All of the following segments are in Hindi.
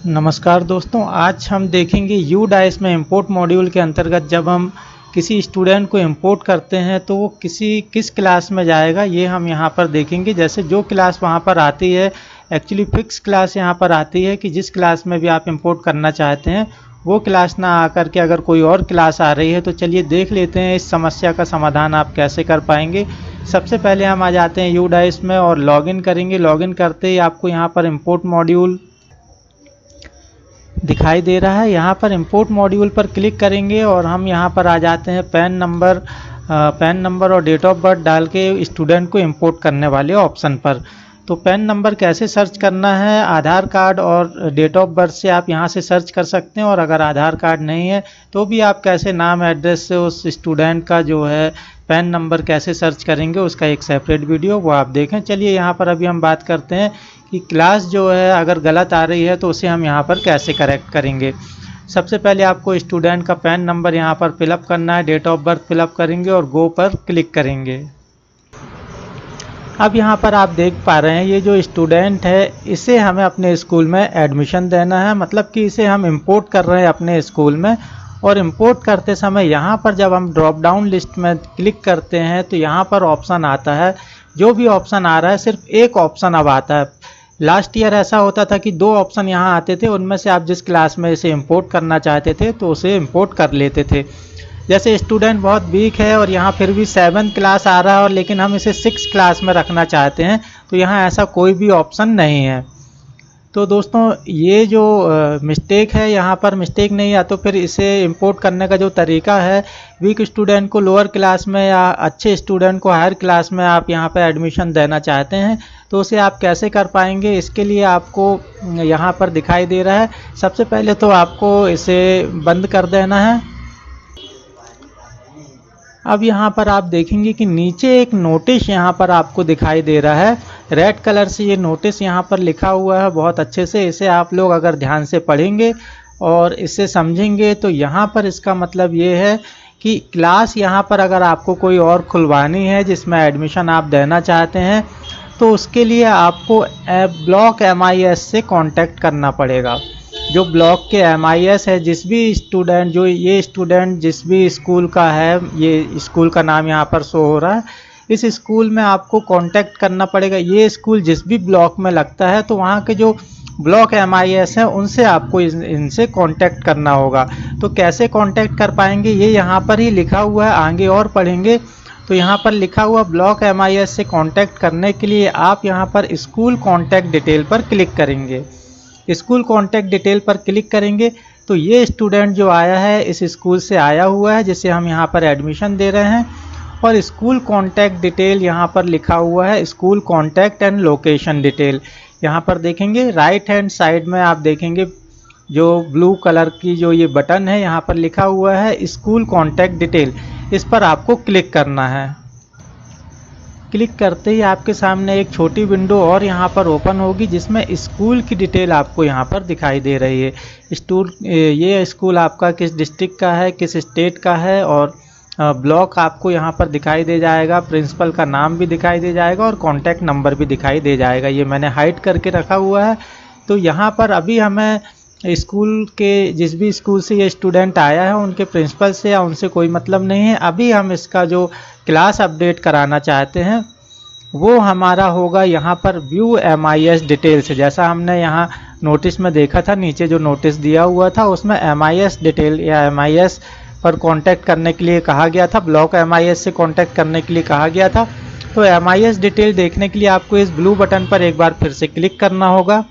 नमस्कार दोस्तों, आज हम देखेंगे यूडाइस में इंपोर्ट मॉड्यूल के अंतर्गत जब हम किसी स्टूडेंट को इंपोर्ट करते हैं तो वो किस क्लास में जाएगा, ये हम यहाँ पर देखेंगे। जैसे जो क्लास वहाँ पर आती है, एक्चुअली फिक्स क्लास यहाँ पर आती है कि जिस क्लास में भी आप इंपोर्ट करना चाहते हैं वो क्लास ना आकर के अगर कोई और क्लास आ रही है, तो चलिए देख लेते हैं इस समस्या का समाधान आप कैसे कर पाएंगे। सबसे पहले हम आ जाते हैं यूडाइस में और लॉगिन करेंगे। लॉगिन करते ही आपको यहाँ पर इंपोर्ट मॉड्यूल दिखाई दे रहा है। यहाँ पर इंपोर्ट मॉड्यूल पर क्लिक करेंगे और हम यहाँ पर आ जाते हैं पैन नंबर और डेट ऑफ बर्थ डाल के स्टूडेंट को इंपोर्ट करने वाले ऑप्शन पर। तो पैन नंबर कैसे सर्च करना है, आधार कार्ड और डेट ऑफ बर्थ से आप यहाँ से सर्च कर सकते हैं। और अगर आधार कार्ड नहीं है तो भी आप कैसे नाम एड्रेस से उस स्टूडेंट का जो है पैन नंबर कैसे सर्च करेंगे, उसका एक सेपरेट वीडियो वो आप देखें। चलिए यहाँ पर अभी हम बात करते हैं कि क्लास जो है अगर गलत आ रही है तो उसे हम यहाँ पर कैसे करेक्ट करेंगे। सबसे पहले आपको स्टूडेंट का पैन नंबर यहाँ पर फिलअप करना है, डेट ऑफ बर्थ फिलअप करेंगे और गो पर क्लिक करेंगे। अब यहाँ पर आप देख पा रहे हैं ये जो स्टूडेंट है इसे हमें अपने स्कूल में एडमिशन देना है, मतलब कि इसे हम इंपोर्ट कर रहे हैं अपने स्कूल में। और इंपोर्ट करते समय यहाँ पर जब हम ड्रॉप डाउन लिस्ट में क्लिक करते हैं तो यहाँ पर ऑप्शन आता है, जो भी ऑप्शन आ रहा है सिर्फ एक ऑप्शन अब आता है। लास्ट ईयर ऐसा होता था कि दो ऑप्शन यहाँ आते थे, उनमें से आप जिस क्लास में इसे इंपोर्ट करना चाहते थे तो उसे इंपोर्ट कर लेते थे। जैसे स्टूडेंट बहुत वीक है और यहाँ फिर भी 7th क्लास आ रहा है और लेकिन हम इसे 6th क्लास में रखना चाहते हैं, तो यहाँ ऐसा कोई भी ऑप्शन नहीं है। तो दोस्तों ये जो मिस्टेक है, यहाँ पर मिस्टेक नहीं है। तो फिर इसे इंपोर्ट करने का जो तरीका है, वीक स्टूडेंट को लोअर क्लास में या अच्छे स्टूडेंट को हायर क्लास में आप यहाँ पर एडमिशन देना चाहते हैं तो उसे आप कैसे कर पाएंगे, इसके लिए आपको यहाँ पर दिखाई दे रहा है। सबसे पहले तो आपको इसे बंद कर देना है। अब यहाँ पर आप देखेंगे कि नीचे एक नोटिस यहाँ पर आपको दिखाई दे रहा है, रेड कलर से ये नोटिस यहाँ पर लिखा हुआ है बहुत अच्छे से। इसे आप लोग अगर ध्यान से पढ़ेंगे और इसे समझेंगे तो यहाँ पर इसका मतलब ये है कि क्लास यहाँ पर अगर आपको कोई और खुलवानी है जिसमें एडमिशन आप देना चाहते हैं तो उसके लिए आपको ब्लॉक MIS से कांटेक्ट करना पड़ेगा। जो ब्लॉक के MIS है, जिस भी स्टूडेंट ये स्टूडेंट जिस भी स्कूल का है, ये स्कूल का नाम यहाँ पर शो हो रहा है, इस स्कूल में आपको कांटेक्ट करना पड़ेगा। ये स्कूल जिस भी ब्लॉक में लगता है तो वहाँ के जो ब्लॉक MIS हैं उनसे आपको इनसे कांटेक्ट करना होगा। तो कैसे कांटेक्ट कर पाएंगे, ये यहाँ पर ही लिखा हुआ है, आगे और पढ़ेंगे तो यहाँ पर लिखा हुआ ब्लॉक MIS से कांटेक्ट करने के लिए आप यहाँ पर स्कूल कांटेक्ट डिटेल पर क्लिक करेंगे। स्कूल कांटेक्ट डिटेल पर क्लिक करेंगे तो ये स्टूडेंट जो आया है इस स्कूल से आया हुआ है जिसे हम यहाँ पर एडमिशन दे रहे हैं। और स्कूल कांटेक्ट डिटेल यहाँ पर लिखा हुआ है, school contact and location detail. यहाँ पर देखेंगे राइट हैंड साइड में आप देखेंगे जो ब्लू कलर की जो ये बटन है, यहाँ पर लिखा हुआ है स्कूल कांटेक्ट डिटेल। इस पर आपको क्लिक करना है। क्लिक करते ही आपके सामने एक छोटी विंडो और यहाँ पर ओपन होगी जिसमें स्कूल की डिटेल आपको यहाँ पर दिखाई दे रही है। ये स्कूल आपका किस डिस्ट्रिक्ट का है, किस स्टेट का है, और ब्लॉक आपको यहाँ पर दिखाई दे जाएगा, प्रिंसिपल का नाम भी दिखाई दे जाएगा और कॉन्टैक्ट नंबर भी दिखाई दे जाएगा। ये मैंने हाइड करके रखा हुआ है। तो यहाँ पर अभी हमें स्कूल के जिस भी स्कूल से ये स्टूडेंट आया है उनके प्रिंसिपल से या उनसे कोई मतलब नहीं है। अभी हम इसका जो क्लास अपडेट कराना चाहते हैं वो हमारा होगा यहाँ पर व्यू MIS डिटेल से। जैसा हमने यहाँ नोटिस में देखा था, नीचे जो नोटिस दिया हुआ था उसमें MIS डिटेल या MIS पर कांटेक्ट करने के लिए कहा गया था, ब्लॉक MIS से कांटेक्ट करने के लिए कहा गया था। तो MIS डिटेल देखने के लिए आपको इस ब्लू बटन पर एक बार फिर से क्लिक करना होगा।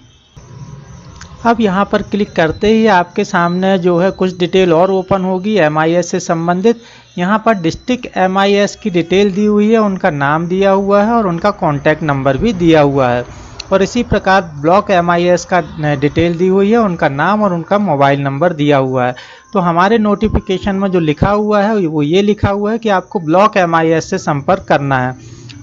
अब यहाँ पर क्लिक करते ही आपके सामने जो है कुछ डिटेल और ओपन होगी MIS से संबंधित। यहाँ पर डिस्ट्रिक्ट MIS की डिटेल दी हुई है, उनका नाम दिया हुआ है और उनका कॉन्टैक्ट नंबर भी दिया हुआ है। और इसी प्रकार ब्लॉक MIS का डिटेल दी हुई है, उनका नाम और उनका मोबाइल नंबर दिया हुआ है। तो हमारे नोटिफिकेशन में जो लिखा हुआ है वो ये लिखा हुआ है कि आपको ब्लॉक MIS से संपर्क करना है।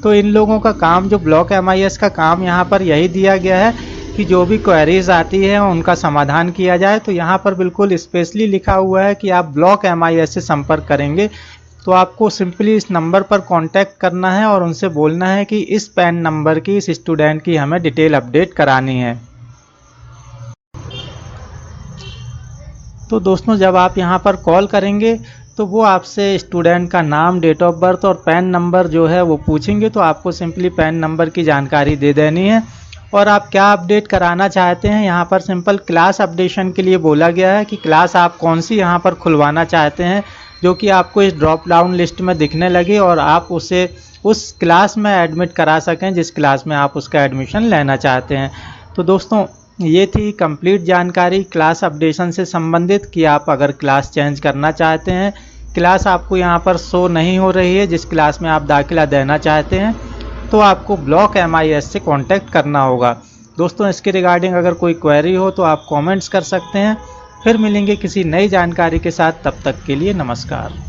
तो इन लोगों का काम, जो ब्लॉक MIS का काम यहाँ पर यही दिया गया है कि जो भी क्वेरीज आती है उनका समाधान किया जाए। तो यहाँ पर बिल्कुल स्पेशली लिखा हुआ है कि आप ब्लॉक MIS से संपर्क करेंगे तो आपको सिंपली इस नंबर पर कांटेक्ट करना है और उनसे बोलना है कि इस पैन नंबर की इस स्टूडेंट की हमें डिटेल अपडेट करानी है। तो दोस्तों जब आप यहाँ पर कॉल करेंगे तो वो आपसे स्टूडेंट का नाम, डेट ऑफ बर्थ और पैन नंबर जो है वो पूछेंगे। तो आपको सिंपली पैन नंबर की जानकारी दे देनी है और आप क्या अपडेट कराना चाहते हैं। यहाँ पर सिंपल क्लास अपडेशन के लिए बोला गया है कि क्लास आप कौन सी यहाँ पर खुलवाना चाहते हैं, जो कि आपको इस ड्रॉप डाउन लिस्ट में दिखने लगे और आप उसे उस क्लास में एडमिट करा सकें जिस क्लास में आप उसका एडमिशन लेना चाहते हैं। तो दोस्तों ये थी कंप्लीट जानकारी क्लास अपडेशन से संबंधित कि आप अगर क्लास चेंज करना चाहते हैं, क्लास आपको यहाँ पर शो नहीं हो रही है जिस क्लास में आप दाखिला देना चाहते हैं, तो आपको ब्लॉक MIS से कांटेक्ट करना होगा। दोस्तों इसके रिगार्डिंग अगर कोई क्वेरी हो तो आप कमेंट्स कर सकते हैं। फिर मिलेंगे किसी नई जानकारी के साथ, तब तक के लिए नमस्कार।